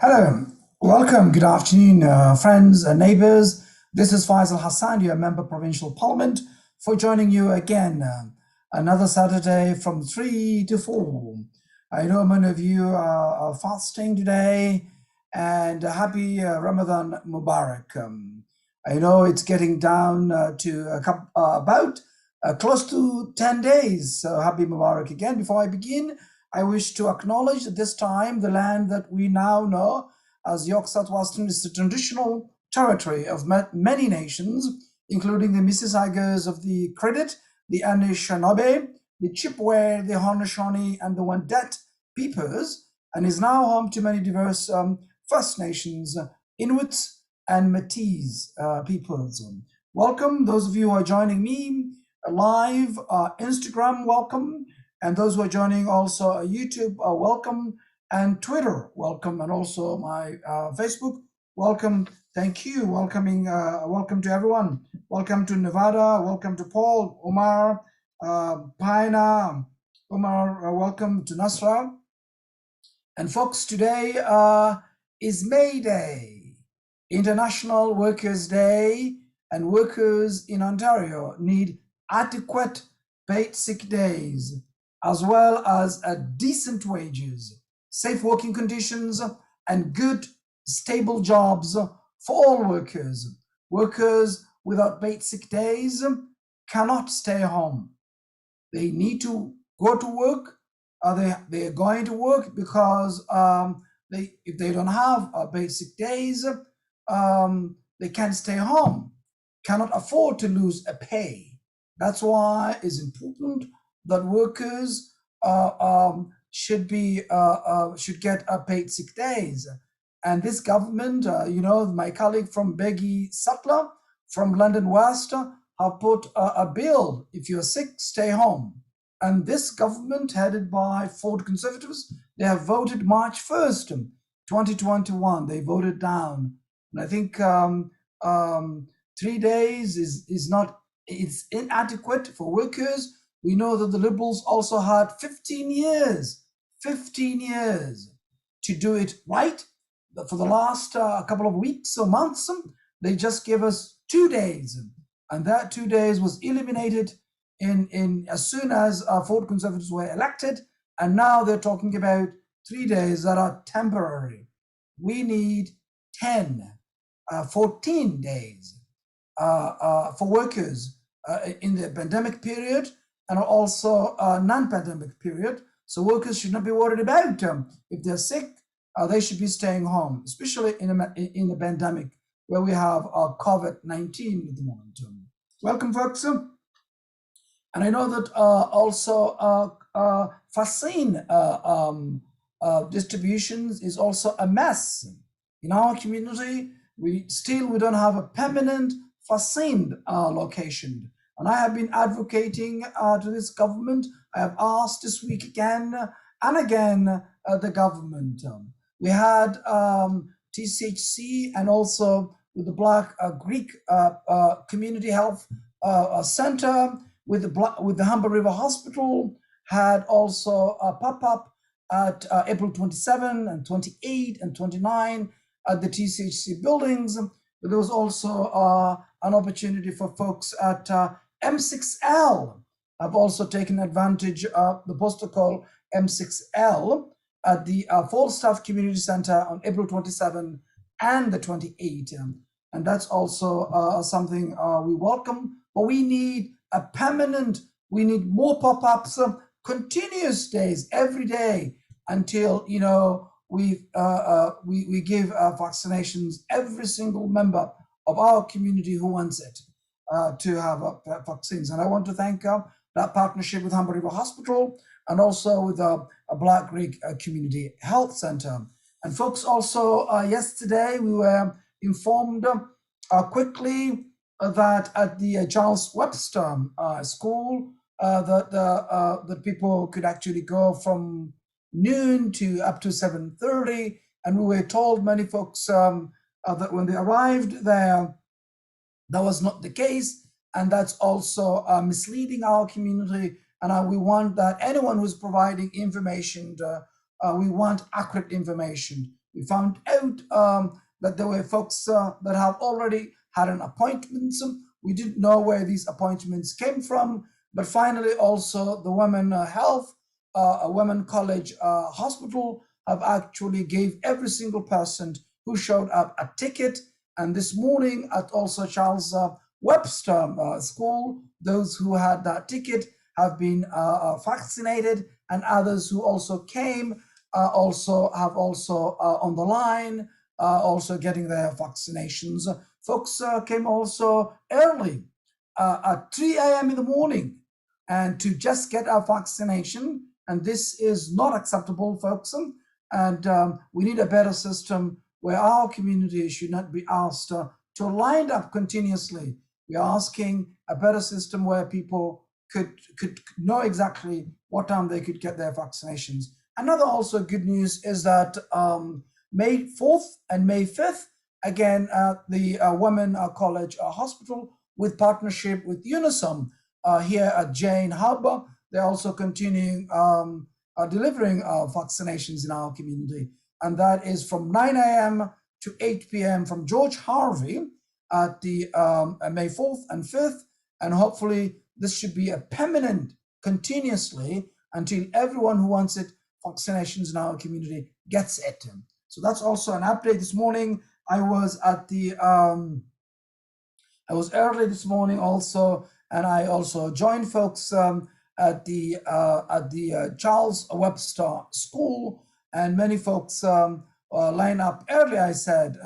Hello, welcome, good afternoon, friends and neighbors. This is Faisal Hassan, your member provincial parliament, for joining you again another Saturday from 3 to 4. I know many of you are fasting today, and happy Ramadan Mubarak. I know it's getting down to about close to 10 days, so happy Mubarak again. Before I begin, I wish to acknowledge that this time the land that we now know as York Southwestern is the traditional territory of many nations, including the Mississaugas of the Credit, the Anishinaabe, the Chippewa, the Haudenosaunee, and the Wendat peoples, and is now home to many diverse First Nations, Inuits, and Métis peoples. Welcome, those of you who are joining me live, Instagram, welcome. And those who are joining also YouTube, welcome, and Twitter, welcome, and also my Facebook, welcome. Thank you. Welcome to everyone. Welcome to Nevada. Welcome to Paul, Omar, Paina, Omar. Welcome to Nasra. And folks, today is May Day, International Workers' Day, and workers in Ontario need adequate paid sick days, as well as decent wages, safe working conditions, and good, stable jobs for all workers. Workers without paid sick days cannot stay home. They need to go to work. They are going to work because if they don't have paid sick days, they can't stay home, cannot afford to lose a pay. That's why it's important that workers should get paid sick days. And this government, my colleague from Beggy Sutler from London West have put a bill: if you're sick, stay home. And this government, headed by Ford Conservatives, they have voted March 1st, 2021. They voted down. And I think 3 days is not, it's inadequate for workers. We know that the Liberals also had 15 years to do it right. But for the last couple of weeks or months, they just gave us 2 days. And that 2 days was eliminated in as soon as Ford Conservatives were elected. And now they're talking about 3 days that are temporary. We need 14 days for workers in the pandemic period and also non-pandemic period. So workers should not be worried about if they're sick. They should be staying home, especially in the pandemic where we have COVID-19 at the moment. Welcome, folks. And I know that also vaccine distributions is also a mess in our community. We don't have a permanent vaccine location. And I have been advocating to this government. I have asked this week again and again the government. We had TCHC and also with the Black Greek Community Health Center with the Humber River Hospital had also a pop-up at April 27 and 28 and 29 at the TCHC buildings. But there was also an opportunity for folks at M6L. I've also taken advantage of the postal call M6L at the Falstaff Community Center on April 27 and the 28th. And that's also something we welcome. But we need a permanent, we need more pop-ups, continuous days, every day, until we give vaccinations every single member of our community who wants it to have vaccines. And I want to thank that partnership with Humber River Hospital and also with a Black Greek Community Health Center. And folks, also yesterday we were informed quickly that at the Charles Webster School that people could actually go from noon to up to 7:30, and we were told, many folks, that when they arrived there, that was not the case, and that's also misleading our community. And we want that anyone who's providing information, we want accurate information. We found out that there were folks that have already had an appointment. We didn't know where these appointments came from, but finally also the Women Health, Women College Hospital have actually gave every single person who showed up a ticket. And this morning at also Charles Webster School, those who had that ticket have been vaccinated, and others who also came also on the line also getting their vaccinations. Folks came also early at 3 a.m. in the morning and to just get a vaccination. And this is not acceptable, folks. And we need a better system where our community should not be asked to line up continuously. We're asking a better system where people could know exactly what time they could get their vaccinations. Another also good news is that May 4th and May 5th, again, the Women College Hospital, with partnership with UNISOM here at Jane Harbour, they're also continuing delivering vaccinations in our community. And that is from 9 a.m. to 8 p.m. from George Harvey at the May 4th and 5th. And hopefully this should be a permanent, continuously, until everyone who wants it, vaccinations in our community, gets it. So that's also an update this morning. I was at the, I was early this morning also, and I also joined folks at the Charles Webster School, and many folks line up early, I said,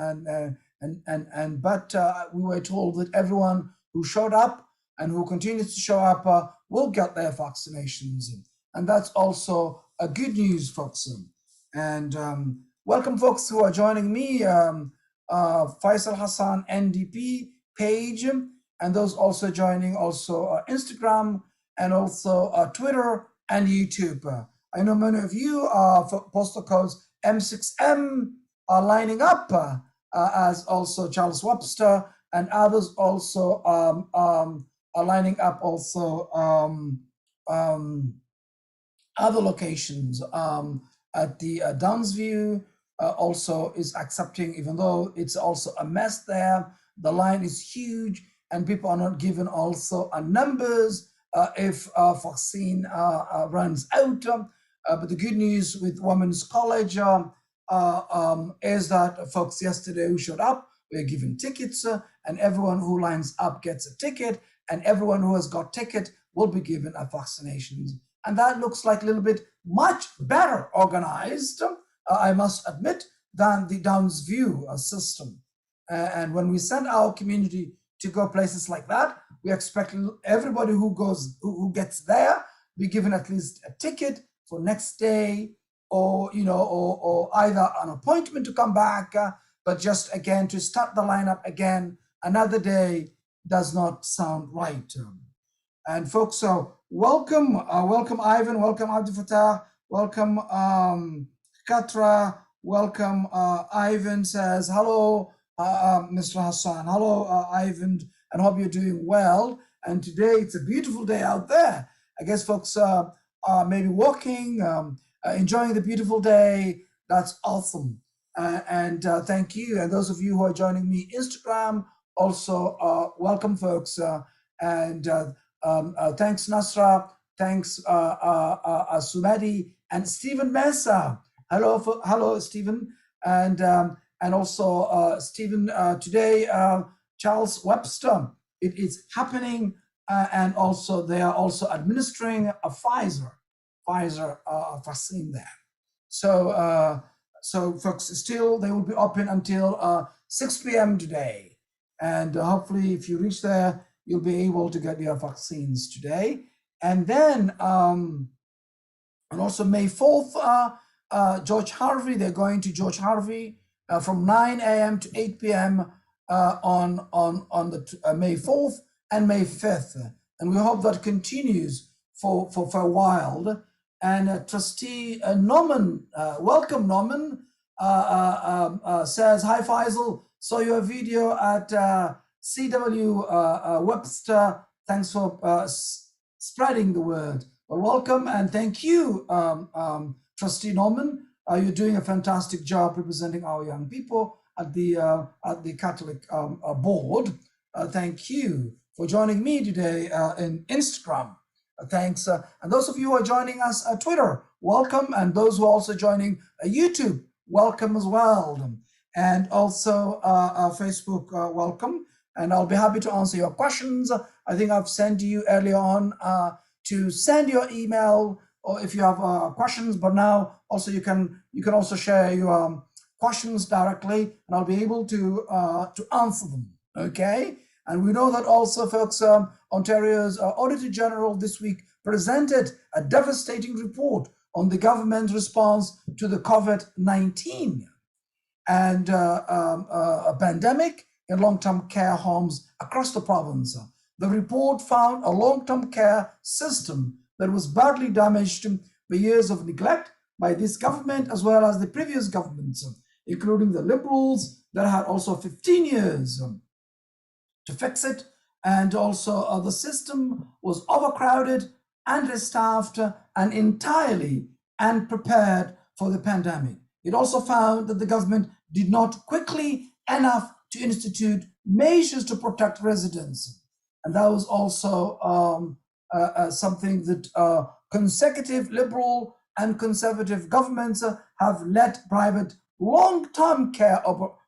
but we were told that everyone who showed up and who continues to show up will get their vaccinations. And that's also a good news, folks. And welcome, folks who are joining me, Faisal Hassan NDP page, and those also joining also Instagram and also Twitter and YouTube. I know many of you for postal codes M6M are lining up as also Charles Webster, and others also are lining up also other locations. At the Downsview also is accepting, even though it's also a mess there. The line is huge and people are not given also numbers if vaccine runs out. But the good news with Women's College is that folks yesterday who showed up were given tickets, and everyone who lines up gets a ticket, and everyone who has got ticket will be given a vaccination. And that looks like a little bit much better organized, I must admit, than the Downsview system. And when we send our community to go places like that, we expect everybody who gets there be given at least a ticket for next day, or or either an appointment to come back, but just again to start the lineup again another day does not sound right. And folks, so welcome Ivan, welcome Abdul Fattah, welcome Katra, welcome Ivan says hello, Mr. Hassan, hello Ivan, and hope you're doing well. And today it's a beautiful day out there. I guess folks are maybe walking, enjoying the beautiful day. That's awesome. And thank you. And those of you who are joining me Instagram, also welcome, folks. And thanks, Nasra. Thanks, Sumedi and Stephen Mesa. Hello, Stephen. And also Stephen, today, Charles Webster. It is happening, and also they are also administering a Pfizer vaccine there. So, so folks, still they will be open until 6 p.m. today, and hopefully, if you reach there, you'll be able to get your vaccines today. And then, and also May 4th, George Harvey. They're going to George Harvey from 9 a.m. to 8 p.m. On the May 4th and May 5th, and we hope that continues for a while. And Trustee Norman, welcome Norman, says, hi Faisal, saw your video at CW Webster, thanks for spreading the word. Well, welcome and thank you, Trustee Norman. You're doing a fantastic job representing our young people at the Catholic board. Thank you for joining me today in Instagram. Thanks. And those of you who are joining us at Twitter, welcome. And those who are also joining YouTube, welcome as well. And also Facebook, welcome. And I'll be happy to answer your questions. I think I've sent you earlier on to send your email, or if you have questions, but now also you can also share your questions directly, and I'll be able to answer them. Okay. And we know that also, folks, Ontario's Auditor General this week presented a devastating report on the government's response to the COVID-19 and a pandemic in long-term care homes across the province. The report found a long-term care system that was badly damaged by years of neglect by this government as well as the previous governments, including the Liberals that had also 15 years to fix it. And also the system was overcrowded, understaffed, and entirely unprepared for the pandemic. It also found that the government did not quickly enough to institute measures to protect residents. And that was also something that consecutive Liberal and Conservative governments have let private long-term care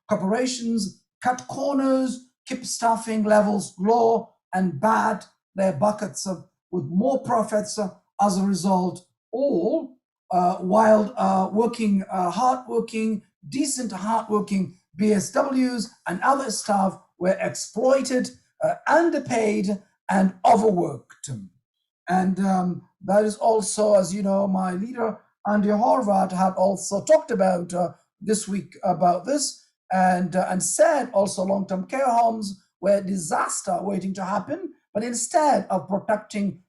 corporations cut corners, keep staffing levels low, and bad their buckets with more profits as a result, all while working, hardworking, decent, hardworking BSWs and other staff were exploited, underpaid, and overworked. And that is also, as you know, my leader, Andy Horvath, had also talked about this week about this, and said also long-term care homes were a disaster waiting to happen, but instead of protecting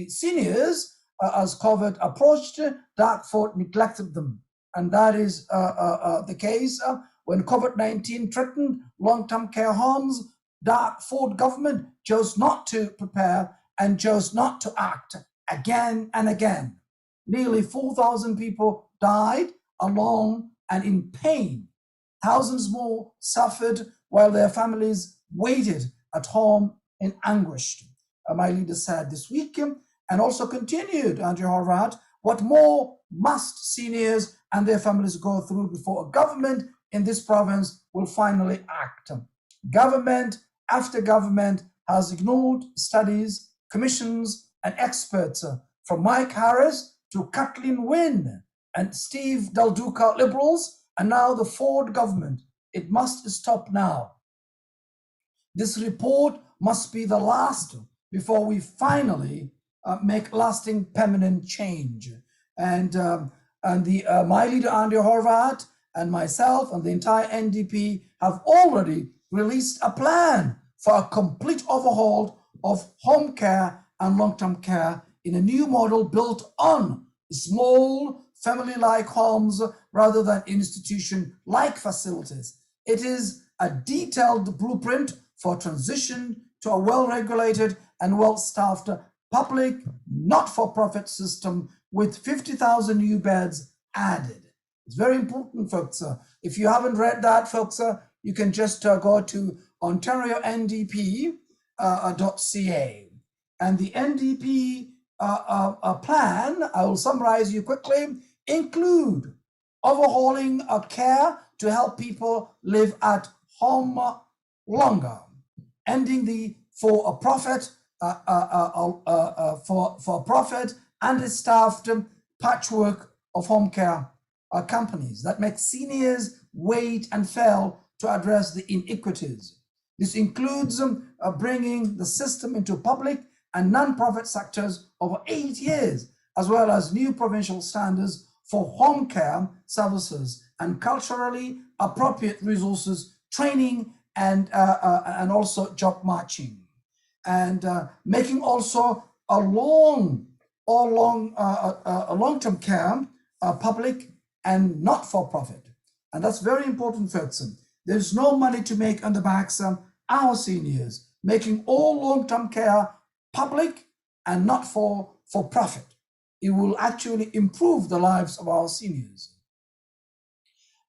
seniors as COVID approached, Dartford neglected them. And that is the case when COVID-19 threatened long-term care homes. Dartford government chose not to prepare and chose not to act again and again. Nearly 4,000 people died alone and in pain. Thousands more suffered while their families waited at home in anguish. My leader said this week, and also continued, Andrew Horvath, what more must seniors and their families go through before a government in this province will finally act? Government after government has ignored studies, commissions, and experts, from Mike Harris to Kathleen Wynne and Steve Del Duca Liberals, and now the Ford government. It must stop now. This report must be the last before we finally make lasting permanent change. And my leader, Andy Horvath, and myself and the entire NDP have already released a plan for a complete overhaul of home care and long-term care in a new model built on small family-like homes rather than institution-like facilities. It is a detailed blueprint for transition to a well-regulated and well-staffed public, not-for-profit system with 50,000 new beds added. It's very important, folks. If you haven't read that, folks, you can just go to OntarioNDP.ca. And the NDP plan, I will summarize you quickly, include overhauling care to help people live at home longer, ending the for-profit understaffed patchwork of home care companies that make seniors wait and fail to address the inequities. This includes bringing the system into public and non-profit sectors over 8 years, as well as new provincial standards for home care services and culturally appropriate resources, training, and also job matching. And making also a long-term care public and not for profit. And that's very important, folks. There's no money to make on the backs of our seniors, making all long-term care public and not for profit. it will actually improve the lives of our seniors.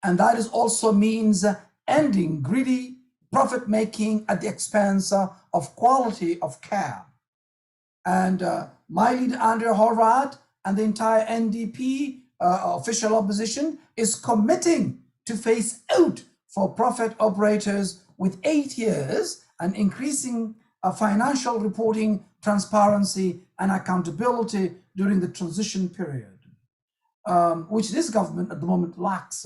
And that is also means ending greedy profit making at the expense of quality of care. And my leader, Andrea Horvath, and the entire NDP official opposition is committing to phase out for-profit operators with 8 years and increasing financial reporting, transparency, and accountability during the transition period, which this government at the moment lacks.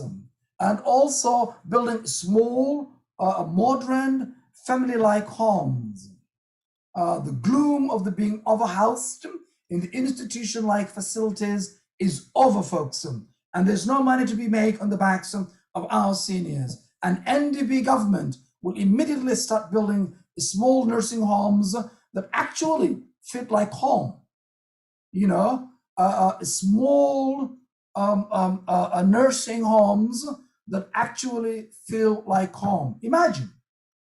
And also building small, modern, family-like homes. The gloom of the being overhoused in the institution-like facilities is over, folks, and there's no money to be made on the backs of our seniors. And NDP government will immediately start building small nursing homes that actually fit like home. You know, small nursing homes that actually feel like home. Imagine,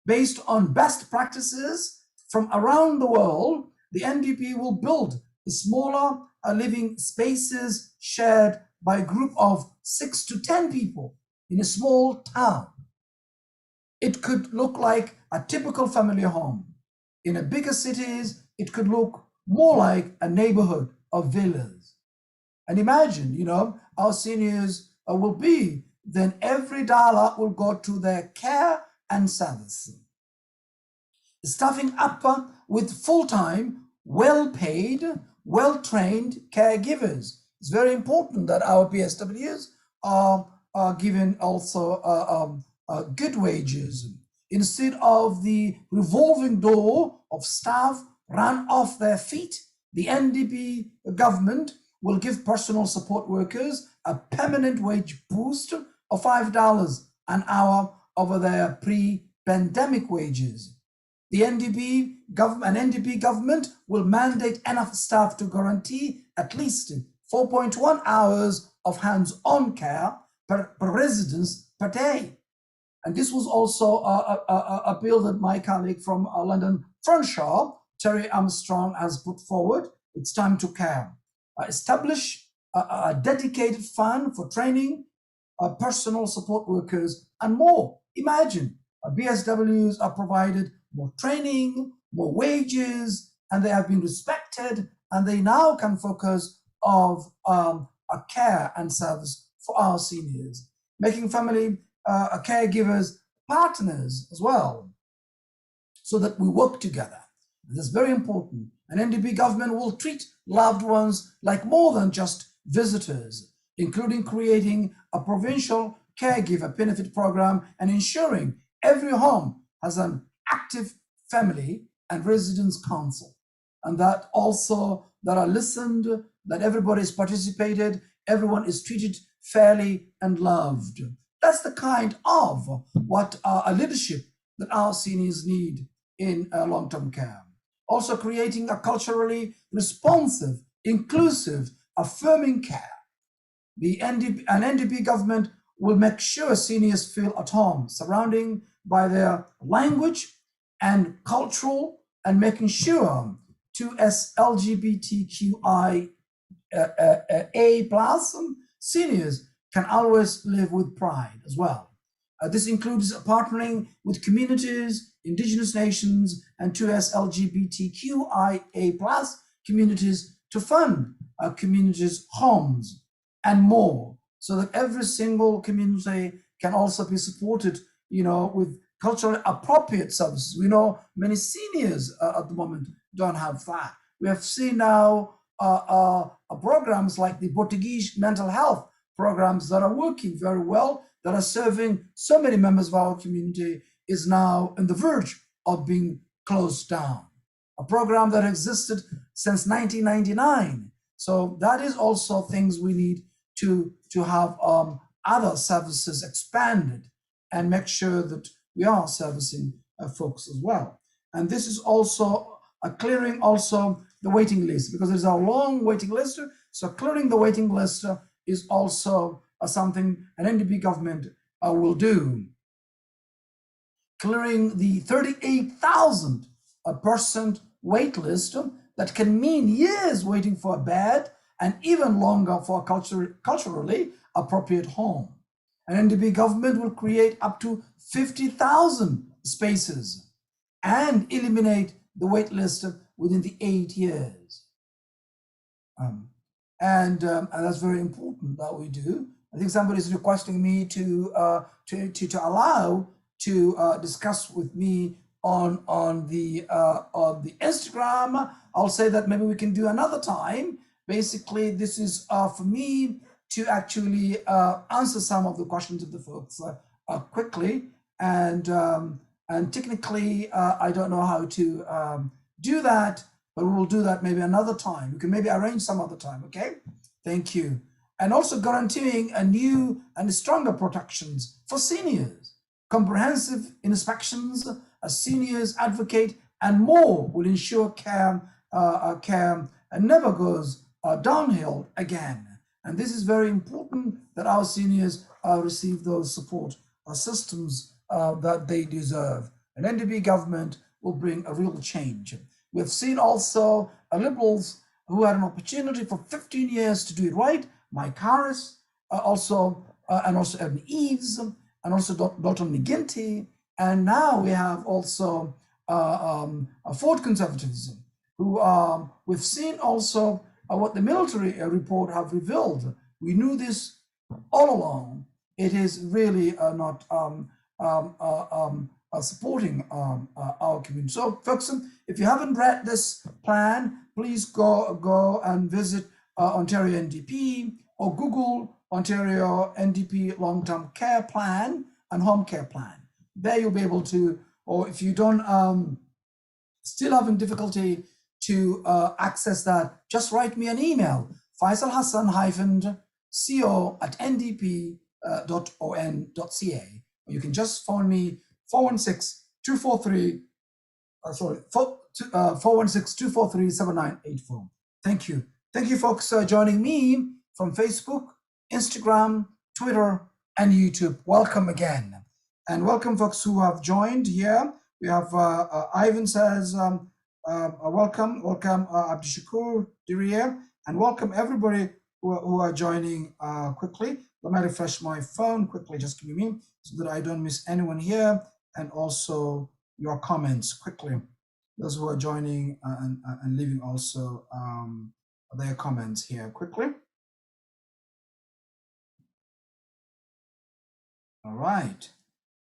based on best practices from around the world, the NDP will build smaller living spaces shared by a group of 6 to 10 people in a small town. It could look like a typical family home. In a bigger cities, it could look more like a neighborhood of villas. And imagine, you know, our seniors will be, then every dollar will go to their care and service. Staffing up with full-time, well-paid, well-trained caregivers. It's very important that our PSWs are given also good wages, instead of the revolving door of staff run off their feet. The NDP government will give personal support workers a permanent wage boost of $5 an hour over their pre-pandemic wages. The NDP government will mandate enough staff to guarantee at least 4.1 hours of hands-on care per residence per day. And this was also a bill that my colleague from London, Fanshawe, Terry Armstrong, has put forward. It's time to care. Establish a dedicated fund for training personal support workers and more. Imagine BSWs are provided more training, more wages, and they have been respected, and they now can focus on a care and service for our seniors, making family caregivers partners as well, so that we work together. This is very important. An NDP government will treat loved ones like more than just visitors, including creating a provincial caregiver benefit program and ensuring every home has an active family and residence council, and that also that are listened, that everybody is participated, everyone is treated fairly and loved. That's the kind of what a leadership that our seniors need in long-term care. Also creating a culturally responsive, inclusive, affirming care. An NDP government will make sure seniors feel at home, surrounding by their language and cultural, and making sure 2S LGBTQIA+ seniors can always live with pride as well. This includes partnering with communities, indigenous nations, and 2S LGBTQIA+ communities to fund communities' homes and more, so that every single community can also be supported, you know, with culturally appropriate services. We know many seniors at the moment don't have that. We have seen now programs like the Portuguese mental health programs that are working very well, that are serving so many members of our community, is now on the verge of being closed down. A program that existed since 1999. So that is also things we need to have other services expanded and make sure that we are servicing folks as well. And this is also clearing also the waiting list, because there's a long waiting list. So clearing the waiting list is also something an NDP government will do. Clearing the 38,000 person wait list that can mean years waiting for a bed and even longer for a culturally appropriate home. An NDP government will create up to 50,000 spaces and eliminate the wait list within the 8 years. And that's very important that we do. I think somebody is requesting me to allow to discuss with me on the Instagram. I'll say that maybe we can do another time. Basically, this is for me to actually answer some of the questions of the folks quickly, and technically I don't know how to do that, but we will do that maybe another time. We can maybe arrange some other time. Okay, thank you. And also guaranteeing a new and stronger protections for seniors, comprehensive inspections, a seniors advocate, and more will ensure care never goes downhill again. And this is very important that our seniors receive those support systems that they deserve. An NDP government will bring a real change. We've seen also Liberals who had an opportunity for 15 years to do it right. Mike Harris, and also Evan Eves, and also Dalton McGuinty, and now we have also Ford conservatism, who we've seen also what the military report have revealed. We knew this all along. It is really not supporting our community. So, folks, if you haven't read this plan, please go and visit Ontario NDP, or Google Ontario NDP long-term care plan and home care plan. There you'll be able to, or if you don't still having difficulty to access that, just write me an email, Faisal Hassan co@ndp.on.ca. Or you can just phone me 416-243-7984. Thank you. Thank you, folks, joining me from Facebook, Instagram, Twitter, and YouTube. Welcome again. And welcome, folks who have joined here. We have Ivan says, welcome, Abdishakur Diriye, and welcome everybody who are joining quickly. Let me refresh my phone quickly, just give me a minute so that I don't miss anyone here, and also your comments quickly. Those who are joining and leaving also their comments here quickly. All right.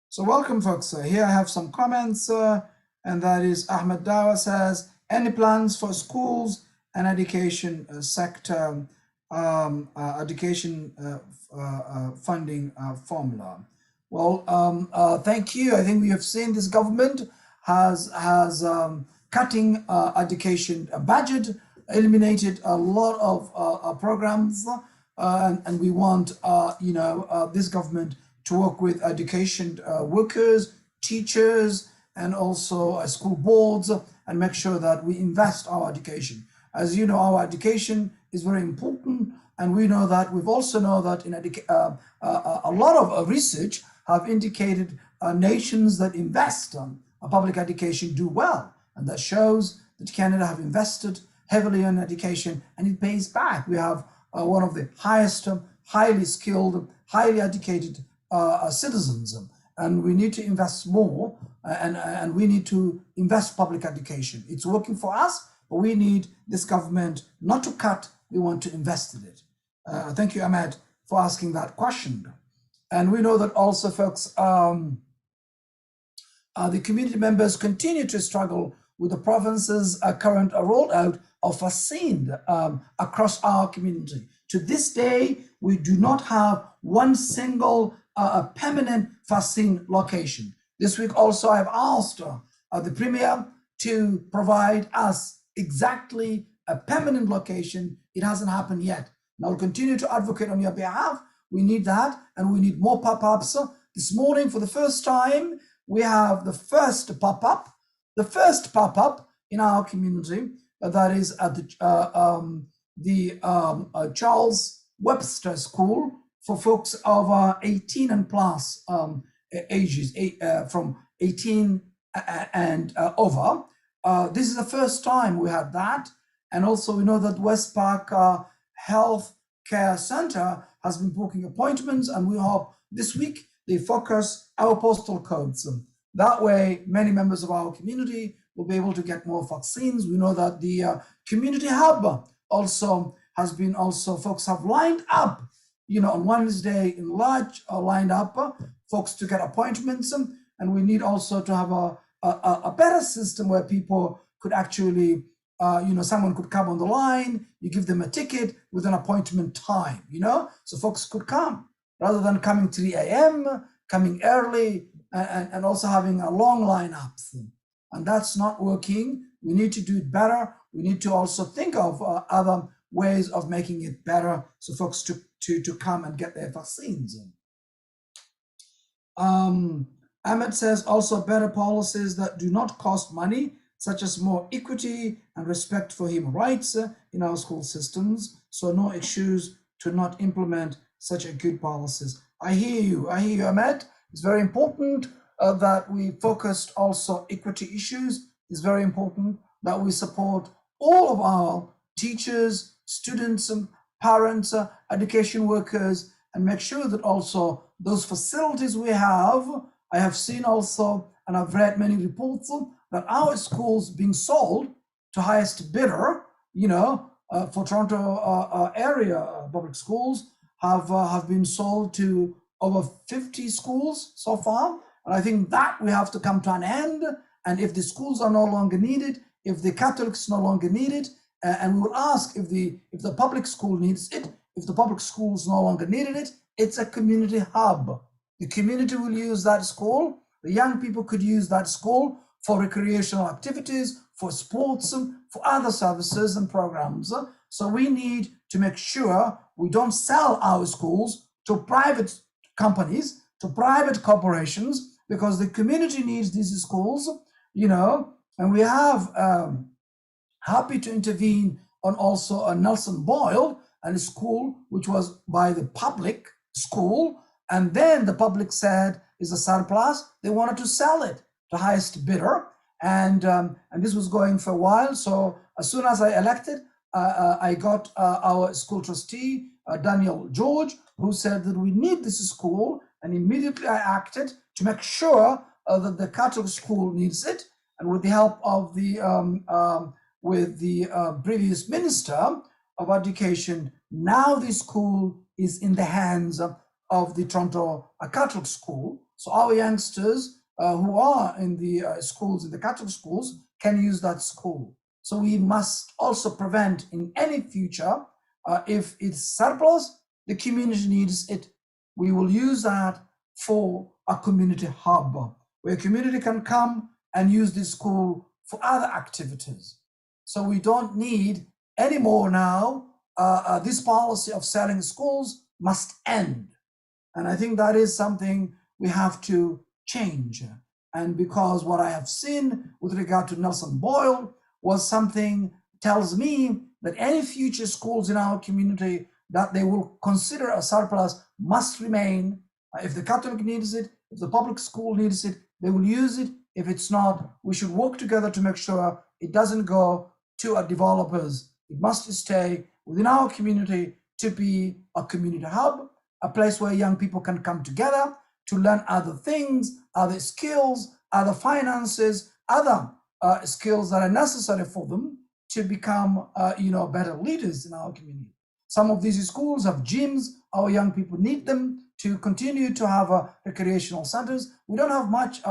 So welcome, folks. Here I have some comments, and that is Ahmed Dawa says, any plans for schools and education sector, education funding formula? Well, thank you. I think we have seen this government has cutting education budget, eliminated a lot of programs, and we want this government to work with education workers, teachers, and also school boards, and make sure that we invest our education. As you know, our education is very important, and we know that. We've also know that in a lot of research have indicated nations that invest public education do well, and that shows that Canada have invested heavily in education, and it pays back. We have one of the highest, highly skilled, highly educated citizens, and we need to invest more, and we need to invest public education. It's working for us, but we need this government not to cut. We want to invest in it. Thank you, Ahmed, for asking that question. And we know that also, folks, the community members continue to struggle with the province's current rollout of vaccine across our community. To this day, we do not have one single permanent vaccine location. This week also, I've asked the Premier to provide us exactly a permanent location. It hasn't happened yet. And I'll continue to advocate on your behalf. We need that, and we need more pop-ups. This morning, for the first time, we have the first pop-up in our community. That is at the Charles Webster School for folks over 18 and plus ages, from 18 and over. This is the first time we had that. And also we know that West Park Health Care Center has been booking appointments, and we hope this week they focus our postal codes. That way, many members of our community will be able to get more vaccines. We know that the community hub also has been folks have lined up, on Wednesday in large, lined up folks to get appointments. And we need also to have a better system where people could actually, someone could come on the line, you give them a ticket with an appointment time, so folks could come rather than coming 3 a.m., coming early, and also having a long lineup. And that's not working. We need to do it better. We need to also think of other ways of making it better so folks to come and get their vaccines. Ahmed says also better policies that do not cost money, such as more equity and respect for human rights in our school systems. So no issues to not implement such a good policies. I hear you, Ahmed. It's very important that we focused also equity issues. It's very important that we support all of our teachers, students, parents, education workers, and make sure that also those facilities we have, I have seen also, and I've read many reports that our schools being sold to highest bidder, for Toronto area public schools have been sold to over 50 schools so far. And I think that we have to come to an end. And if the schools are no longer needed, if the Catholics no longer need it, and we will ask if the public school needs it, if the public schools no longer needed it, it's a community hub. The community will use that school. The young people could use that school for recreational activities, for sports, for other services and programs. So we need to make sure we don't sell our schools to private companies, to private corporations, because the community needs these schools, and we have happy to intervene on also a Nelson Boyle and a school which was by the public school, and then the public said is a surplus. They wanted to sell it to highest bidder, and this was going for a while. So as soon as I elected, I got our school trustee, Daniel George, who said that we need this school, and immediately I acted to make sure that the Catholic school needs it, and with the help of the previous minister of education, now the school is in the hands of the Toronto Catholic school. So our youngsters who are in the schools, in the Catholic schools, can use that school. So we must also prevent in any future, if it's surplus, the community needs it, we will use that for a community hub, where community can come and use this school for other activities. So we don't need anymore now. This policy of selling schools must end. And I think that is something we have to change. And because what I have seen with regard to Nelson Boyle was something tells me that any future schools in our community that they will consider a surplus must remain. If the Catholic needs it, if the public school needs it, they will use it. If it's not, we should work together to make sure it doesn't go to our developers. It must stay within our community to be a community hub, a place where young people can come together to learn other things, other skills, other finances, other skills that are necessary for them to become, better leaders in our community. Some of these schools have gyms. Our young people need them to continue to have recreational centers. We don't have much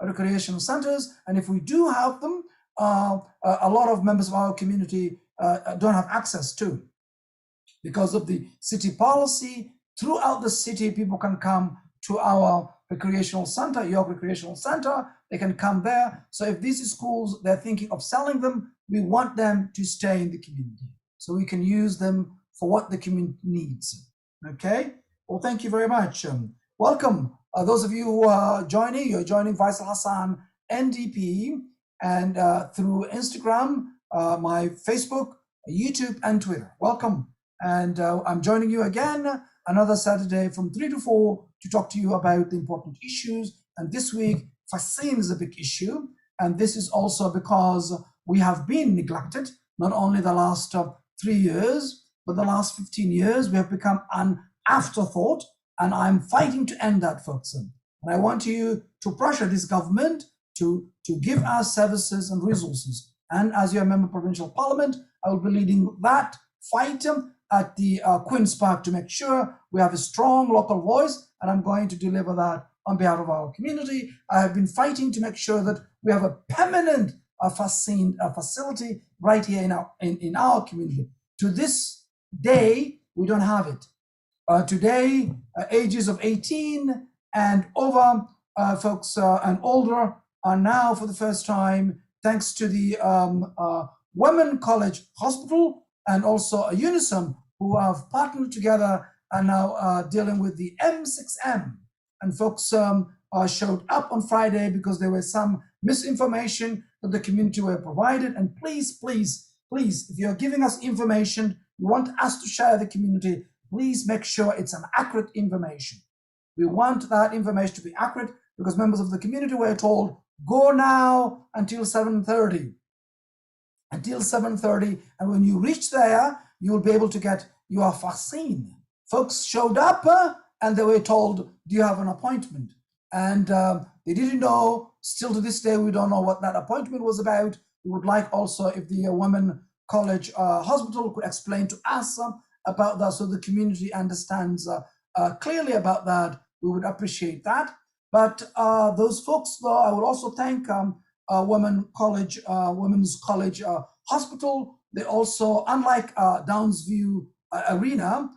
recreational centers, and if we do have them, a lot of members of our community don't have access to. Because of the city policy, throughout the city, people can come to our recreational center, York Recreational Center. They can come there. So if these schools, they're thinking of selling them, we want them to stay in the community so we can use them for what the community needs. Okay? Well, thank you very much. Welcome. Those of you who are joining, you're joining Faisal Hassan, NDP, and through Instagram, my Facebook, YouTube, and Twitter. Welcome. And I'm joining you again another Saturday from 3 to 4 to talk to you about the important issues. And this week, vaccine is a big issue. And this is also because we have been neglected, not only the last 3 years, but the last 15 years we have become an afterthought, and I'm fighting to end that, folks. And I want you to pressure this government to give us services and resources. And as your member of provincial parliament, I will be leading that fight at the Queen's Park to make sure we have a strong local voice, and I'm going to deliver that on behalf of our community. I have been fighting to make sure that we have a permanent facility right here in our community. To this day, we don't have it. Today, ages of 18 and over, folks and older are now for the first time, thanks to the Women College Hospital and also UNISOM, who have partnered together and now dealing with the M6M. And folks showed up on Friday because there was some misinformation that the community were provided. And please, please, please, if you're giving us information, you want us to share the community, please make sure it's an accurate information. We want that information to be accurate because members of the community were told, go now until 7:30. Until 7:30, and when you reach there, you will be able to get your vaccine. Folks showed up and they were told, do you have an appointment? And they didn't know. Still to this day, we don't know what that appointment was about. We would like also if the Women College Hospital could explain to us about that so the community understands clearly about that. We would appreciate that. But those folks, though, I would also thank Women's College Hospital. They also, unlike Downsview Arena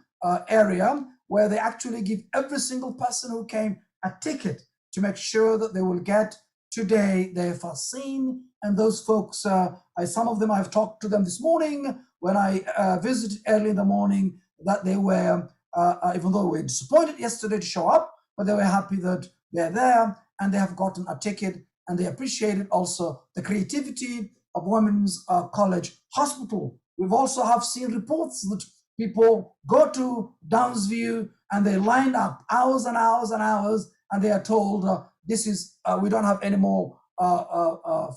area, where they actually give every single person who came a ticket to make sure that they will get today their vaccine. And those folks, some of them, I've talked to them this morning when I visited early in the morning, that they were, even though we were disappointed yesterday to show up, but they were happy that they're there and they have gotten a ticket, and they appreciated also the creativity of Women's College Hospital. We've also have seen reports that people go to Downsview and they line up hours and hours and hours, and they are told this is we don't have any more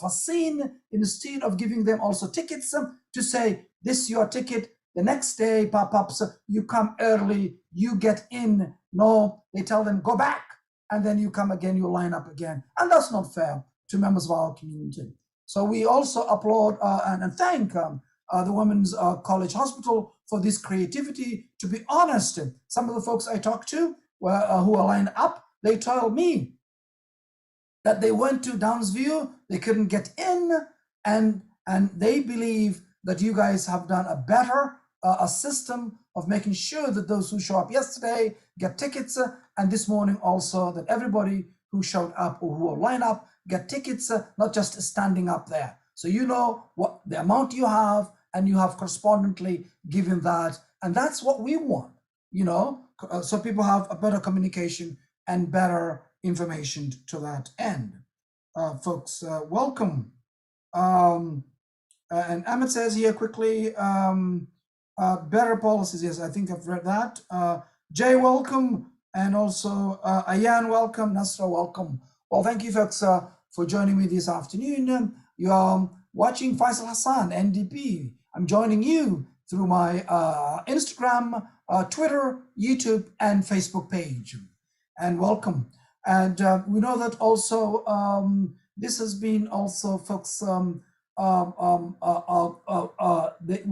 vaccine. Instead of giving them also tickets to say this is your ticket, the next day pop-ups, you come early, you get in. No, they tell them go back, and then you come again, you line up again, and that's not fair to members of our community. So we also applaud and thank the Women's College Hospital for this creativity. To be honest, some of the folks I talked to who are lined up, they told me that they went to Downsview, they couldn't get in, and they believe that you guys have done a better a system of making sure that those who show up yesterday get tickets, and this morning also that everybody who showed up or who are lined up get tickets, not just standing up there. So you know what the amount you have, and you have correspondingly given that, and that's what we want, you know, so people have a better communication and better information to that end. Folks, welcome. And Ahmed says here quickly, better policies. Yes, I think I've read that. Jay, welcome. And also Ayan, welcome. Nasra, welcome. Well, thank you, folks, for joining me this afternoon. You are watching Faisal Hassan, NDP. I'm joining you through my Instagram, Twitter, YouTube, and Facebook page. And welcome. And we know that also this has been also, folks, we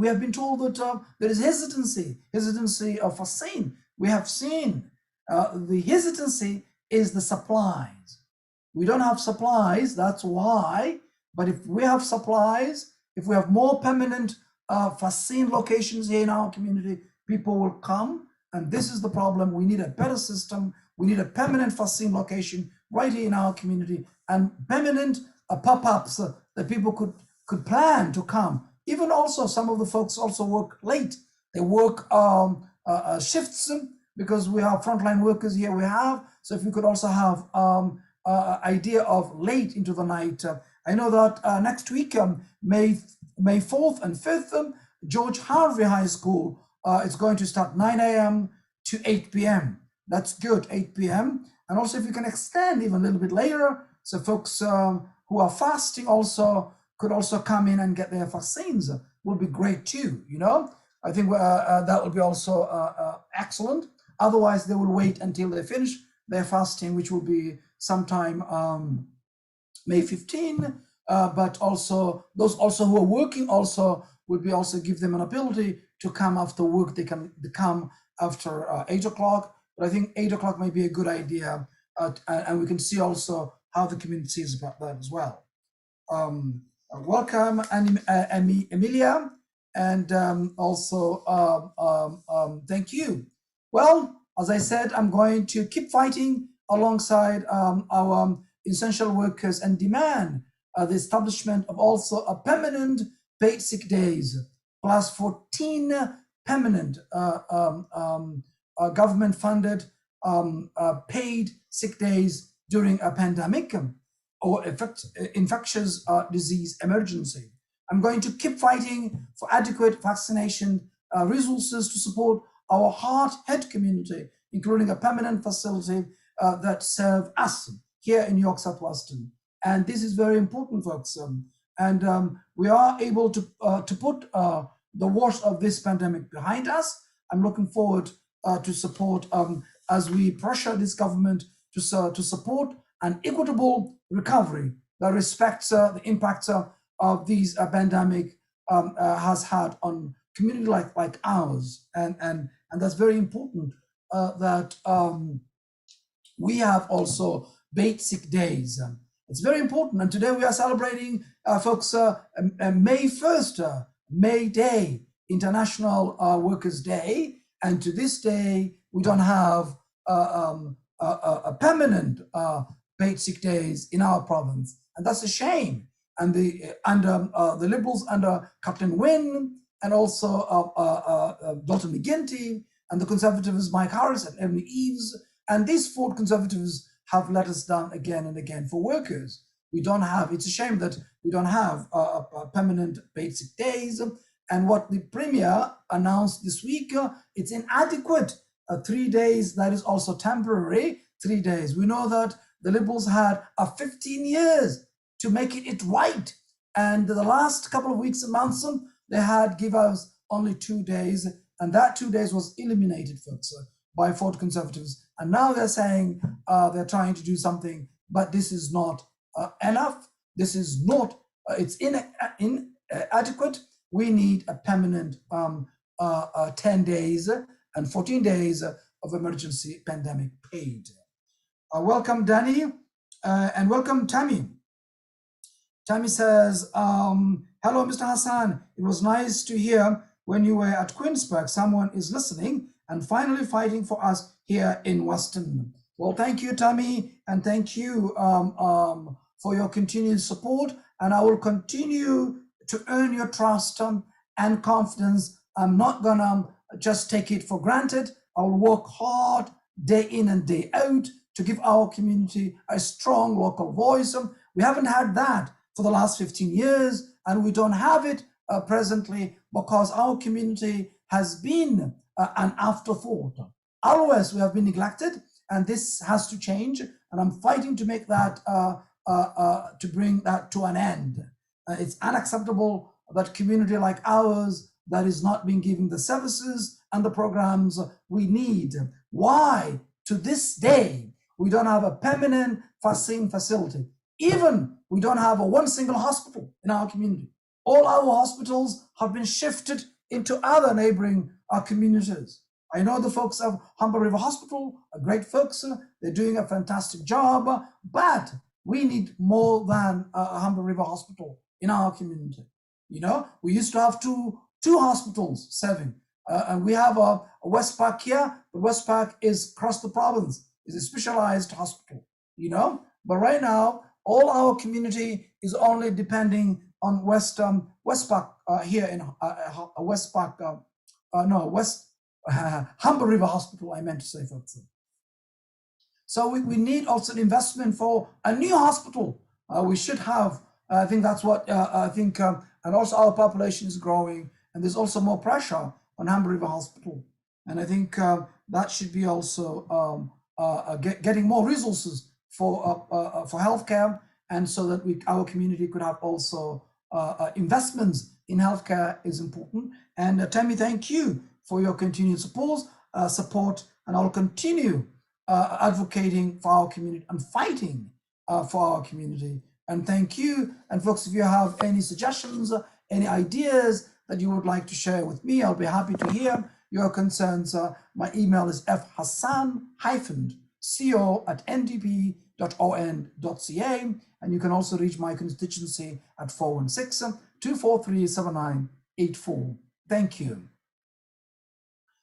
have been told that there is hesitancy of vaccine. We have seen the hesitancy is the supplies. We don't have supplies, that's why. But if we have supplies, if we have more permanent vaccine locations here in our community, people will come. And this is the problem. We need a better system. We need a permanent vaccine location right here in our community, and permanent pop-ups that people could plan to come. Even also, some of the folks also work late. They work shifts because we have frontline workers here. We have, so if we could also have idea of late into the night. I know that next week, May 4th and 5th, George Harvey High School is going to start 9 a.m. to 8 p.m. That's good, 8 p.m. And also if you can extend even a little bit later, so folks who are fasting also could also come in and get their vaccines, will be great too, you know. I think that will be also excellent. Otherwise, they will wait until they finish their fasting, which will be sometime May 15. But also those also who are working also will be also give them an ability to come after work. They can come after 8 o'clock. But I think 8 o'clock may be a good idea, and we can see also how the community sees about that as well. Welcome, Emilia, and also thank you. Well, as I said, I'm going to keep fighting alongside our essential workers and demand the establishment of also a permanent paid sick days, plus 14 permanent government-funded paid sick days during a pandemic or infectious disease emergency. I'm going to keep fighting for adequate vaccination resources to support our hard-hit community, including a permanent facility that serve us here in New York Southwestern. And this is very important, folks. We are able to put the worst of this pandemic behind us. I'm looking forward to support as we pressure this government to support an equitable recovery that respects the impact of these pandemic has had on community like ours, and that's very important that we have also paid sick days. It's very important, and today we are celebrating, folks, May 1st, May Day, International Workers' Day, and to this day we don't have a permanent paid sick days in our province, and that's a shame. And the Liberals under Captain Wynne and also Dalton McGuinty, and the Conservatives Mike Harris and Emily Eves, and these four Conservatives have let us down again and again. For workers, we don't have. It's a shame that we don't have a permanent paid sick days. And what the Premier announced this week, it's inadequate. 3 days, that is also temporary. 3 days. We know that the Liberals had 15 years to make it right. And the last couple of weeks and months, they had give us only 2 days. And that 2 days was eliminated, folks, by Ford Conservatives. And now they're saying they're trying to do something, but this is not enough. This is not, it's inadequate. We need a permanent 10 days and 14 days of emergency pandemic paid. Welcome, Danny, and welcome, Tammy. Tammy says, hello, Mr. Hassan. It was nice to hear when you were at Queensburg. Someone is listening and finally fighting for us here in Weston. Well, thank you, Tammy, and thank you for your continued support. And I will continue to earn your trust and confidence. I'm not gonna just take it for granted. I will work hard day in and day out to give our community a strong local voice. We haven't had that for the last 15 years, and we don't have it presently because our community has been an afterthought. Always we have been neglected, and this has to change, and I'm fighting to make that, to bring that to an end. It's unacceptable that community like ours that is not being given the services and the programs we need. Why, to this day, we don't have a permanent vaccine facility? Even we don't have one single hospital in our community. All our hospitals have been shifted into other neighboring communities. I know the folks of Humber River Hospital are great folks. They're doing a fantastic job, but we need more than a Humber River Hospital in our community. You know, we used to have two hospitals serving, and we have a Westpac here. The Westpac is across the province. It's a specialized hospital, you know. But right now, all our community is only depending on Westpac here in Westpac. Humber River Hospital, I meant to say, folks. So we need also an investment for a new hospital. We should have, I think that's what I think, and also our population is growing, and there's also more pressure on Humber River Hospital. And I think that should be also getting more resources for healthcare, and so that our community could have also investments in healthcare is important. And Tammy, thank you for your continued support, and I'll continue advocating for our community and fighting for our community. And thank you. And folks, if you have any suggestions, any ideas that you would like to share with me, I'll be happy to hear your concerns. My email is fhassan-co@ndp.on.ca, and you can also reach my constituency at 416-243-7984. Thank you.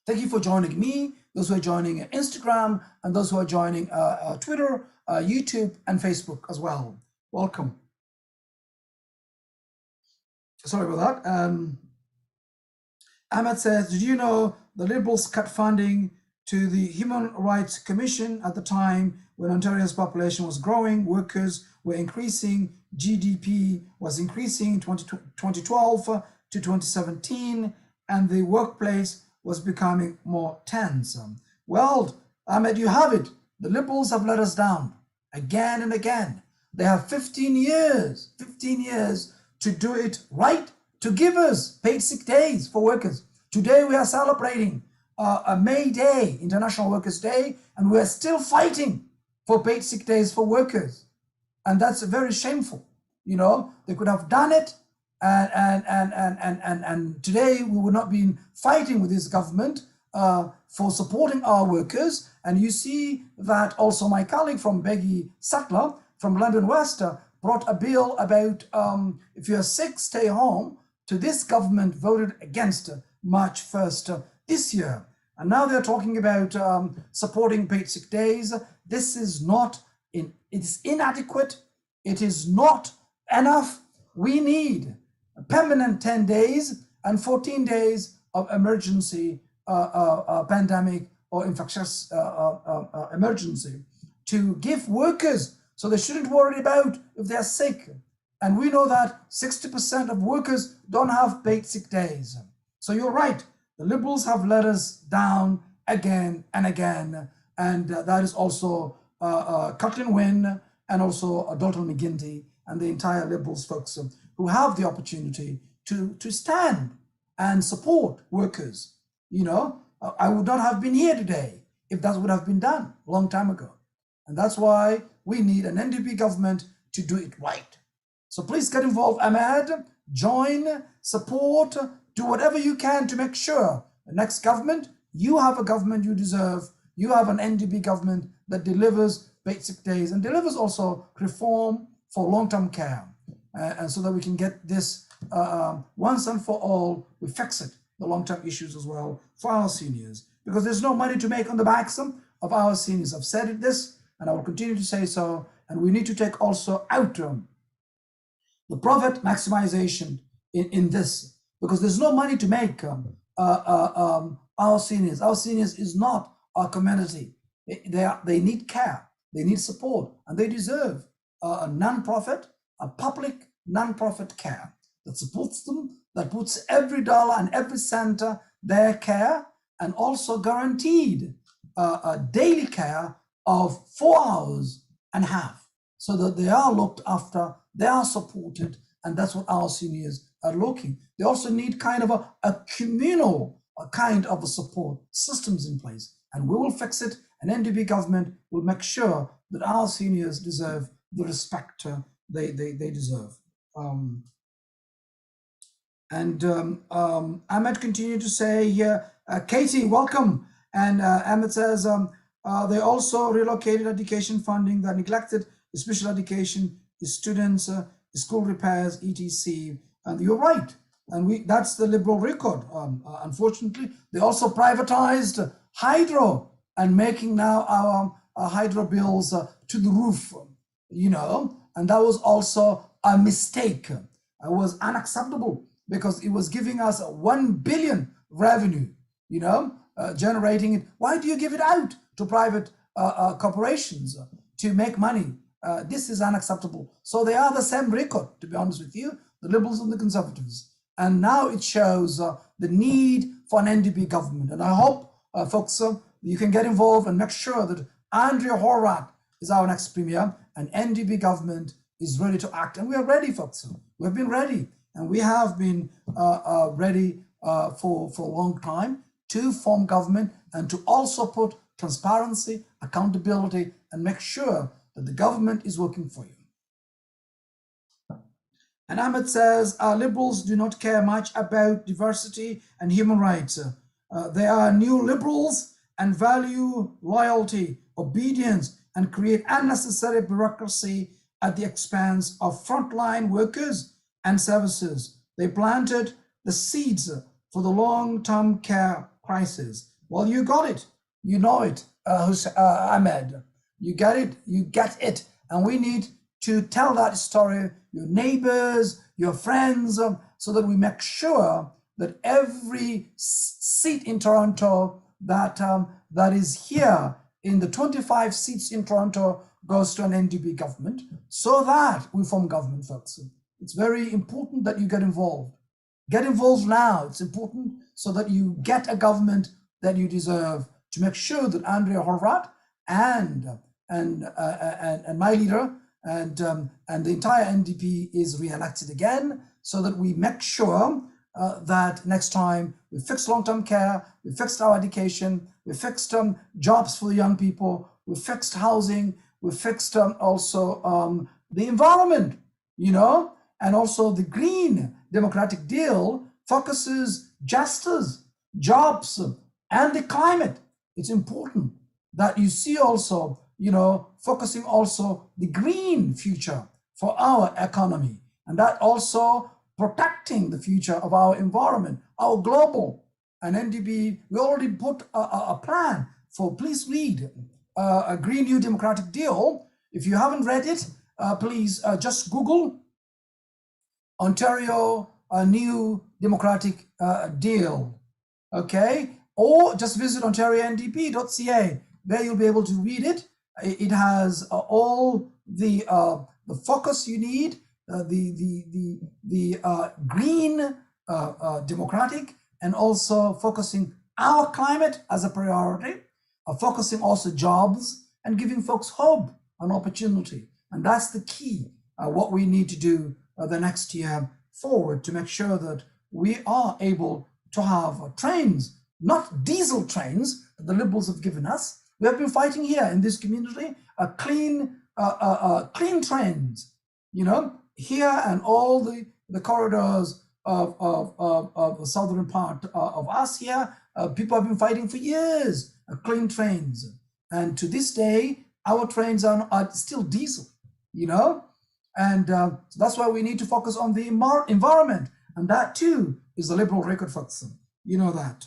Thank you for joining me, those who are joining Instagram, and those who are joining Twitter, YouTube, and Facebook as well. Welcome. Sorry about that. Ahmed says, did you know the Liberals cut funding to the Human Rights Commission at the time when Ontario's population was growing, workers were increasing, GDP was increasing in 2012 to 2017, and the workplace was becoming more tense? Well, Ahmed, you have it. The Liberals have let us down again and again. They have 15 years to do it right, to give us paid sick days for workers. Today we are celebrating a May Day, International Workers' Day, and we are still fighting for paid sick days for workers. And that's very shameful. You know, they could have done it, and today we would not be fighting with this government for supporting our workers. And you see that also my colleague from Beggy Sattler from London West brought a bill about if you're sick, stay home. To this government voted against March 1st this year. And now they're talking about supporting paid sick days. This is not, it is inadequate. It is not enough. We need a permanent 10 days and 14 days of emergency pandemic or infectious emergency to give workers, so they shouldn't worry about if they're sick. And we know that 60% of workers don't have paid sick days. So you're right, the Liberals have let us down again and again. And that is also Cutler Wynne and also Dalton McGuinty and the entire Liberals folks who have the opportunity to stand and support workers. You know, I would not have been here today if that would have been done a long time ago. And that's why we need an NDP government to do it right. So please get involved, Ahmed, join, support, do whatever you can to make sure the next government, you have a government you deserve. You have an NDP government that delivers basic days and delivers also reform for long-term care. And so that we can get this once and for all, we fix it, the long-term issues as well for our seniors, because there's no money to make on the backs of our seniors. I've said this and I will continue to say so. And we need to take also out the profit maximization in this, because there's no money to make our seniors. Our seniors is not our community. They need care, they need support, and they deserve a non-profit, a public non-profit care that supports them, that puts every dollar and every cent their care, and also guaranteed a daily care of 4 hours and a half, so that they are looked after, they are supported, and that's what our seniors are looking. They also need kind of a communal kind of a support systems in place, and we will fix it. An NDP government will make sure that our seniors deserve the respect they deserve. Ahmed continued to say here, Katie, welcome. And Ahmed says, they also relocated education funding that neglected the special education, the students, the school repairs, etc. And you're right. And that's the Liberal record. Unfortunately, they also privatized hydro and making now our hydro bills to the roof, you know, and that was also a mistake. It was unacceptable because it was giving us 1 billion revenue, you know, generating it. Why do you give it out to private corporations to make money? This is unacceptable. So they are the same record, to be honest with you, the Liberals and the Conservatives. And now it shows the need for an NDP government. And I hope, folks, you can get involved and make sure that Andrea Horwath is our next premier, and NDP government is ready to act. And we are ready, folks. We have been ready. And we have been ready for a long time to form government and to also put transparency, accountability, and make sure that the government is working for you. And Ahmed says, liberals do not care much about diversity and human rights. They are new liberals and value loyalty, obedience, and create unnecessary bureaucracy at the expense of frontline workers and services. They planted the seeds for the long-term care crisis. Well, you got it. You know it, Ahmed. You get it. You get it. And we need to tell that story, your neighbors, your friends, so that we make sure that every seat in Toronto that is here in the 25 seats in Toronto goes to an NDP government, so that we form government, folks. It's very important that you get involved. Get involved now. It's important so that you get a government that you deserve, to make sure that Andrea Horvat and my leader and the entire NDP is re-elected again, so that we make sure that next time we fix long-term care, we fixed our education, we fixed jobs for the young people, we fixed housing, we fixed also the environment, you know, and also the Green Democratic Deal focuses justice, jobs, and the climate. It's important that you see also, you know, focusing also the green future for our economy, and that also protecting the future of our environment, our global. And NDP, we already put a plan for, please read a Green New Democratic Deal. If you haven't read it, please just Google Ontario New Democratic Deal, okay? Or just visit ontariondp.ca. There you'll be able to read it. It has all the focus you need, the green democratic, and also focusing our climate as a priority, focusing also jobs and giving folks hope and opportunity. And that's the key, what we need to do the next year forward, to make sure that we are able to have trains, not diesel trains that the Liberals have given us. We have been fighting here in this community, clean trains, you know, here and all the corridors of the southern part of us here. People have been fighting for years, clean trains. And to this day, our trains are still diesel, you know? And so that's why we need to focus on the environment. And that too is the Liberal record, folks. You know that.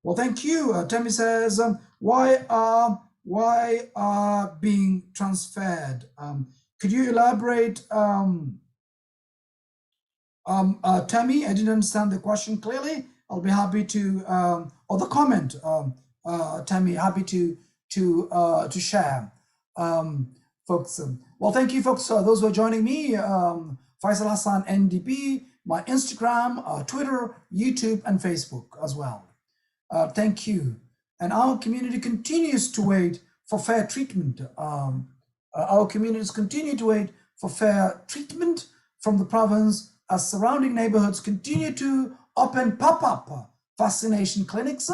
Well, thank you. Tammy says, why are being transferred? Could you elaborate, Tammy? I didn't understand the question clearly. I'll be happy to, or the comment, Tammy, happy to share, folks. Well, thank you, folks. Those who are joining me, Faisal Hassan, NDP, my Instagram, Twitter, YouTube, and Facebook as well. Thank you. And our community continues to wait for fair treatment. Our communities continue to wait for fair treatment from the province as surrounding neighborhoods continue to open pop-up vaccination clinics,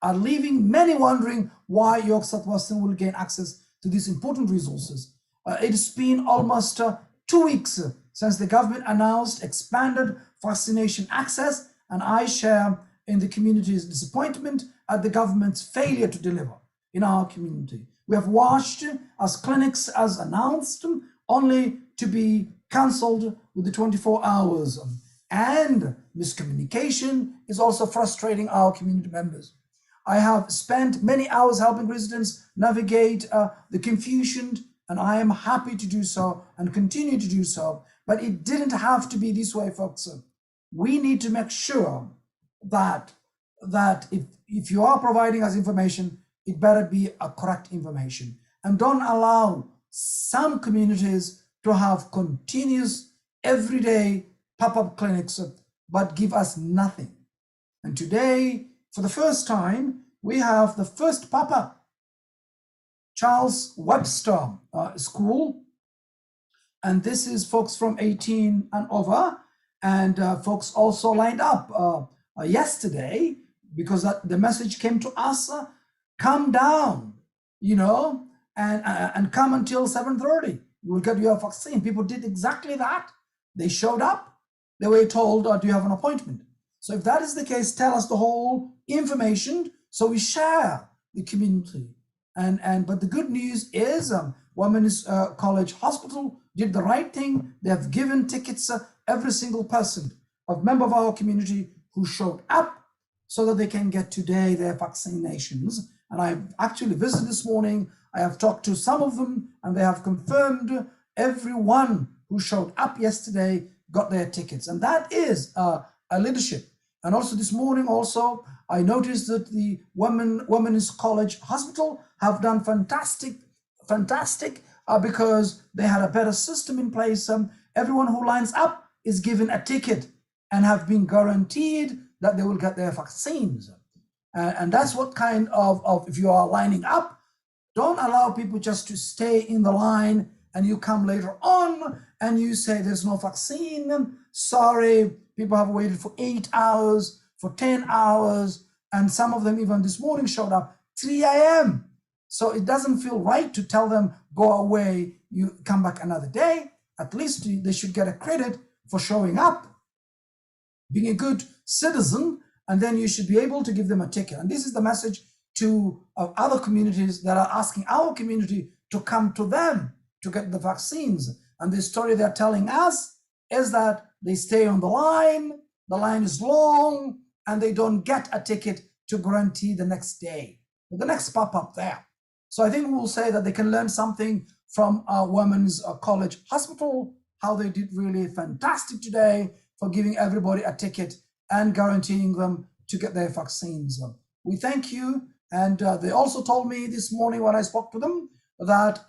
are leaving many wondering why York South-Western will gain access to these important resources. It's been almost 2 weeks since the government announced expanded vaccination access, and I share in the community's disappointment at the government's failure to deliver in our community. We have watched as clinics, as announced, only to be cancelled within 24 hours. And miscommunication is also frustrating our community members. I have spent many hours helping residents navigate the confusion, and I am happy to do so and continue to do so. But it didn't have to be this way, folks. We need to make sure that if you are providing us information, it better be a correct information. And don't allow some communities to have continuous, everyday pop-up clinics, but give us nothing. And today, for the first time, we have the first pop-up, Charles Webster School. And this is folks from 18 and over. And folks also lined up yesterday because the message came to us, come down, and come until 7:30. You will get your vaccine. People did exactly that. They showed up. They were told, do you have an appointment? So if that is the case, tell us the whole information so we share the community. But the good news is Women's College Hospital did the right thing. They have given tickets every single person, a member of our community who showed up so that they can get today their vaccinations. And I actually visited this morning. I have talked to some of them and they have confirmed everyone who showed up yesterday got their tickets. And that is a leadership. And also this morning I noticed that the Women's College Hospital have done fantastic because they had a better system in place. Everyone who lines up is given a ticket and have been guaranteed that they will get their vaccines. And that's what kind of, if you are lining up, don't allow people just to stay in the line and you come later on and you say there's no vaccine. Sorry, people have waited for 8 hours, for 10 hours, and some of them even this morning showed up 3 a.m. So it doesn't feel right to tell them, go away, you come back another day. At least they should get a credit for showing up, being a good citizen, and then you should be able to give them a ticket. And this is the message to other communities that are asking our community to come to them to get the vaccines. And the story they're telling us is that they stay on the line is long, and they don't get a ticket to guarantee the next day, the next pop-up there. So I think we'll say that they can learn something from Women's College Hospital, how they did really fantastic today for giving everybody a ticket and guaranteeing them to get their vaccines. We thank you. And they also told me this morning when I spoke to them that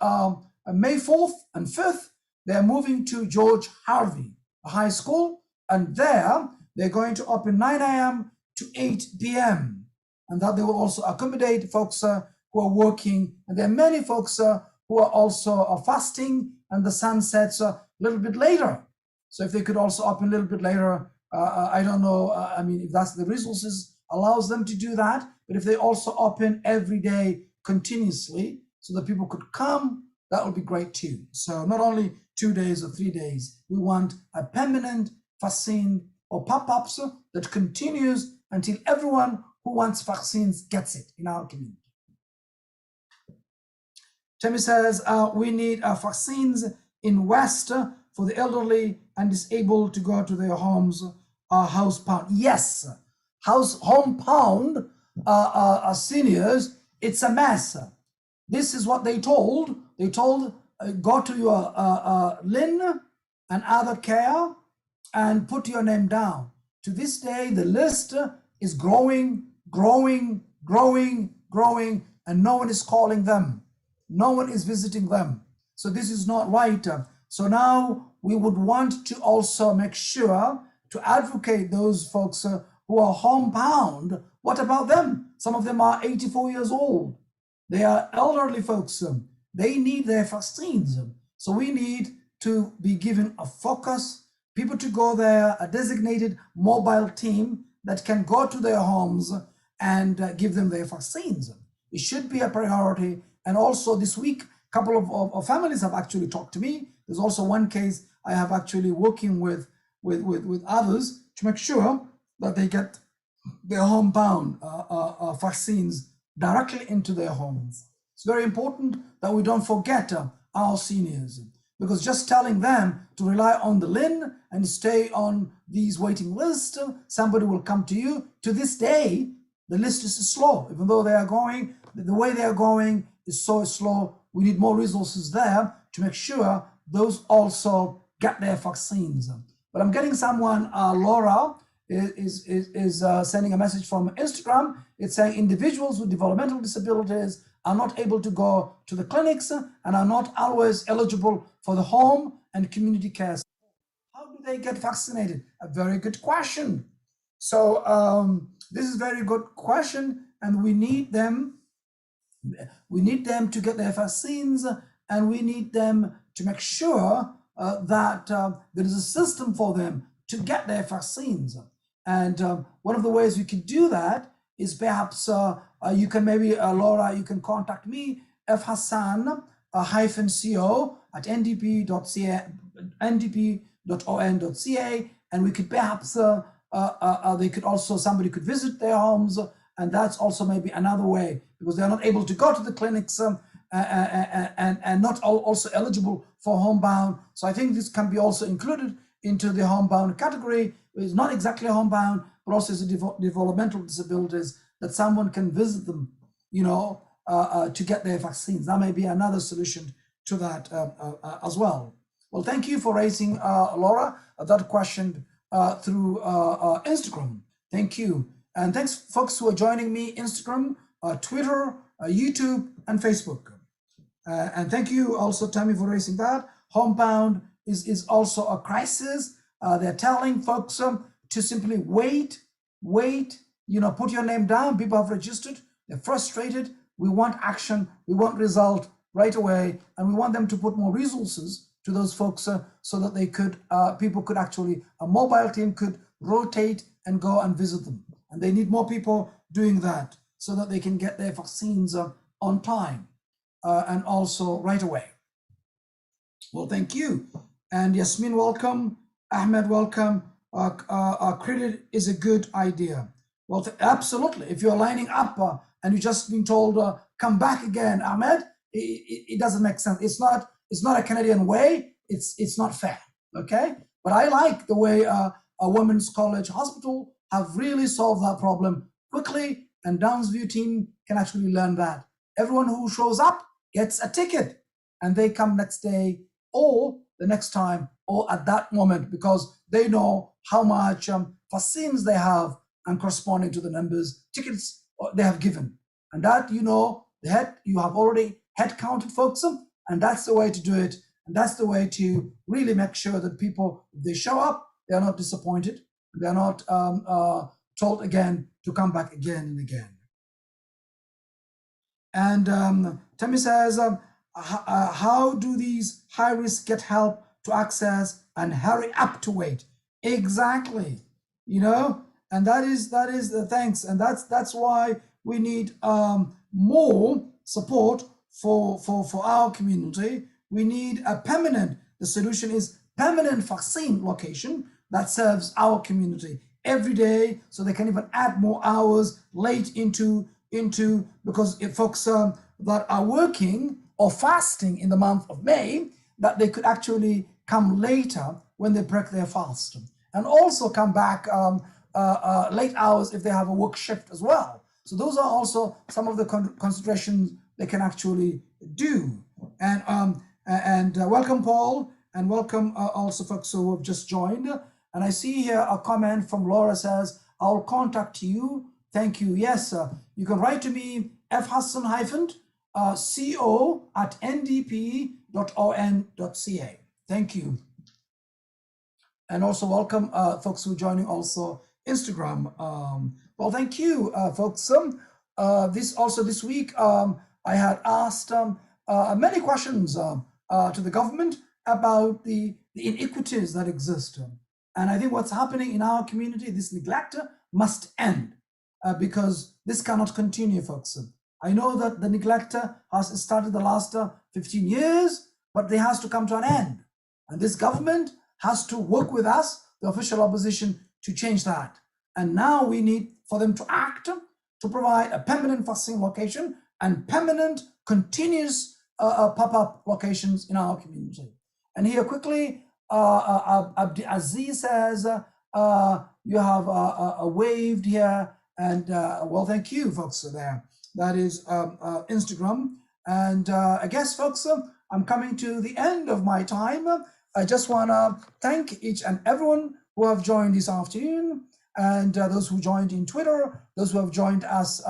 May 4th and 5th, they're moving to George Harvey High School, and there they're going to open 9 a.m. to 8 p.m. and that they will also accommodate folks who are working. And there are many folks who are also fasting, and the sun sets a little bit later. So if they could also open a little bit later, I don't know, I mean, if that's the resources allows them to do that, but if they also open every day continuously so that people could come, that would be great too. So not only 2 days or 3 days, we want a permanent vaccine or pop-ups that continues until everyone who wants vaccines gets it in our community. Tammy says, we need vaccines in West for the elderly and disabled to go to their homes, housebound. Yes, homebound seniors, it's a mess. This is what they told. They told, go to your LIN and other care and put your name down. To this day, the list is growing, and no one is calling them. No one is visiting them. So this is not right. So now we would want to also make sure to advocate those folks who are homebound. What about them? Some of them are 84 years old. They are elderly folks. They need their vaccines. So we need to be given a focus, people to go there, a designated mobile team that can go to their homes and give them their vaccines. It should be a priority. And also this week, a couple of families have actually talked to me. There's also one case I have actually working with others to make sure that they get their homebound vaccines directly into their homes. It's very important that we don't forget our seniors, because just telling them to rely on the LIN and stay on these waiting lists, somebody will come to you. To this day, the list is slow, even though they are going, the way they are going is so slow. We need more resources there to make sure those also get their vaccines. But I'm getting someone, Laura is sending a message from Instagram. It's saying individuals with developmental disabilities are not able to go to the clinics and are not always eligible for the home and community care. How do they get vaccinated? A very good question. So this is a very good question, and we need them to get their vaccines, and we need them to make sure that there is a system for them to get their vaccines. And one of the ways we can do that is perhaps you can maybe, Laura, you can contact me, fhassan hyphen co at ndp.ca, ndp.on.ca, and we could perhaps, they could also, somebody could visit their homes, and that's also maybe another way, because they're not able to go to the clinics and not also eligible for homebound. So I think this can be also included into the homebound category. It's not exactly homebound, but also it's a developmental disabilities that someone can visit them, to get their vaccines. That may be another solution to that as well. Well, thank you for raising, Laura, that question through Instagram. Thank you. And thanks, folks who are joining me, Instagram, Twitter, YouTube, and Facebook. And thank you also, Tammy, for raising that. Homebound is also a crisis. They're telling folks to simply wait, put your name down. People have registered. They're frustrated. We want action. We want result right away. And we want them to put more resources to those folks so that they could, people could actually, a mobile team could rotate and go and visit them. And they need more people doing that so that they can get their vaccines on time and also right away. Well, thank you. And Yasmin, welcome. Ahmed, welcome. Credit is a good idea. Well, absolutely. If you're lining up and you're just being told, come back again, Ahmed, it doesn't make sense. It's not a Canadian way. It's not fair, okay? But I like the way a Women's College Hospital have really solved that problem quickly, and Downsview team can actually learn that. Everyone who shows up gets a ticket, and they come next day or the next time or at that moment, because they know how much vaccines they have and corresponding to the numbers tickets they have given. And that, you have already head counted folks, and that's the way to do it. And that's the way to really make sure that people, if they show up, they are not disappointed. They are not told again to come back again and again. And Tammy says, how do these high risk get help to access and hurry up to wait? Exactly, and that is the thanks. And that's why we need more support for our community. We need a permanent, the solution is permanent vaccine location that serves our community every day, so they can even add more hours late into because if folks that are working or fasting in the month of May, that they could actually come later when they break their fast, and also come back late hours if they have a work shift as well. So those are also some of the considerations they can actually do. And welcome, Paul, and welcome also folks who have just joined. And I see here a comment from Laura says, I'll contact you. Thank you. Yes, you can write to me, fhassan-co@ndp.on.ca. Thank you. And also welcome folks who are joining also Instagram. Well, thank you, folks. This week, I had asked many questions to the government about the inequities that exist. And I think what's happening in our community, this neglect must end because this cannot continue, folks. I know that the neglect has started the last 15 years, but it has to come to an end. And this government has to work with us, the official opposition, to change that. And now we need for them to act to provide a permanent vaccine location and permanent continuous pop-up locations in our community. And here quickly, Abdi Aziz says, you have waved here, and well, thank you, folks, there. That is Instagram. And I guess, folks, I'm coming to the end of my time. I just want to thank each and everyone who have joined this afternoon, and those who joined in Twitter, those who have joined us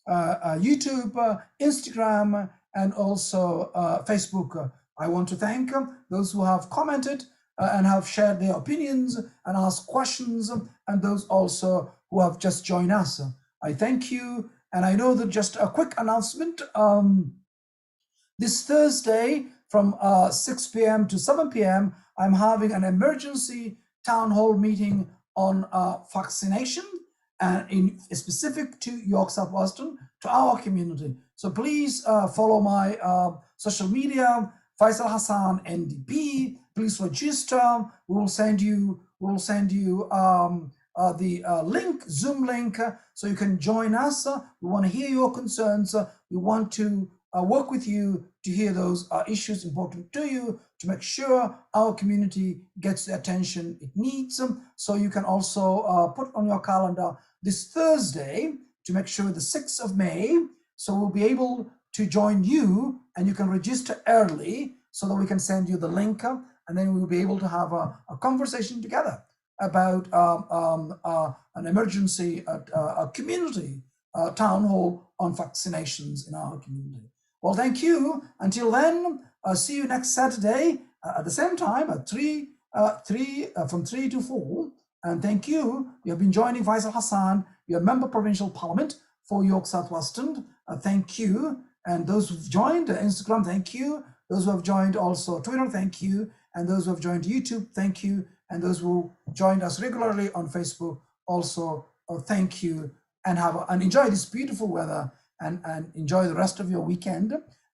YouTube, Instagram, and also Facebook. I want to thank those who have commented and have shared their opinions and asked questions, and those also who have just joined us. I thank you. And I know that just a quick announcement, this Thursday from 6 p.m. to 7 p.m., I'm having an emergency town hall meeting on vaccination, and in specific to York South Western, to our community. So please follow my social media, Faisal Hassan NDP. Please register. We will send you the link, Zoom link, so you can join us. We want to hear your concerns. We want to work with you to hear those issues important to you, to make sure our community gets the attention it needs. So you can also put on your calendar this Thursday to make sure the 6th of May. So we'll be able to join you, and you can register early so that we can send you the link, and then we'll be able to have a conversation together about an emergency, a community town hall on vaccinations in our community. Well, thank you. Until then, see you next Saturday at the same time at from 3 to 4. And thank you. You have been joining Faisal Hassan, your member provincial parliament for York South Western. Thank you. And those who've joined Instagram, thank you. Those who have joined also Twitter, thank you. And those who have joined YouTube, thank you. And those who joined us regularly on Facebook, also thank you. And enjoy this beautiful weather, and enjoy the rest of your weekend.